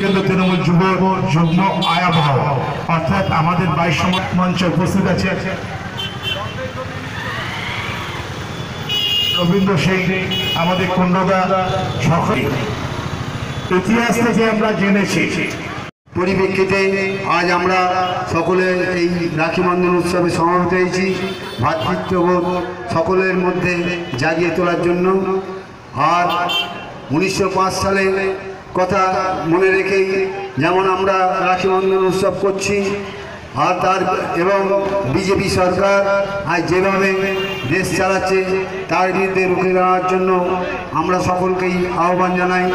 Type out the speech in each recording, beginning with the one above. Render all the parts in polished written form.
কেন্দ্র তৃণমূল যুব যুগ্ম আয়াবহ অর্থাৎ আমাদের 22 মঞ্চে উপস্থিত আছে রবীন্দ্র সিং, আমাদের কুণ্ডগা সকল ইতিহাস থেকে আমরা জেনেছি। পরিপ্রেক্ষিতে আজ আমরা সকলে এই রাখি বন্ধন উৎসবে সমবেত হয়েছি ভ্রাতৃত্ববোধ সকলের মধ্যে জাগিয়ে তোলার জন্য। আর 1905 সালে কথা মনে রেখেই যেমন আমরা রাখি বন্ধন উৎসব করছি, আর তার এবং বিজেপি সরকার আজ যেভাবে দেশ চালাচ্ছে তার বিরুদ্ধে রুখে দেওয়ার জন্য আমরা সকলকেই আহ্বান জানাই।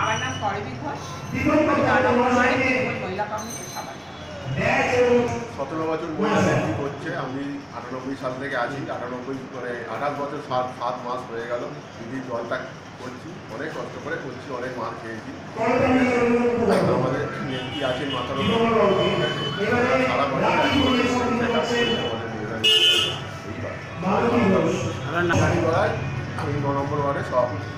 আমার নাম করবী ঘোষ, 17 বছর মহিলা নেত্রী করছে। আমি 98 সাল থেকে আছি। 28 বছর 7 মাস হয়ে গেল দিদির দলটা করছি। অনেক কষ্ট করে করছি, অনেক মার খেয়েছি। আমাদের নেত্রী আছেন মাথার সারা বছর আমি 9 নম্বর ওয়ার্ডে সভাপতি।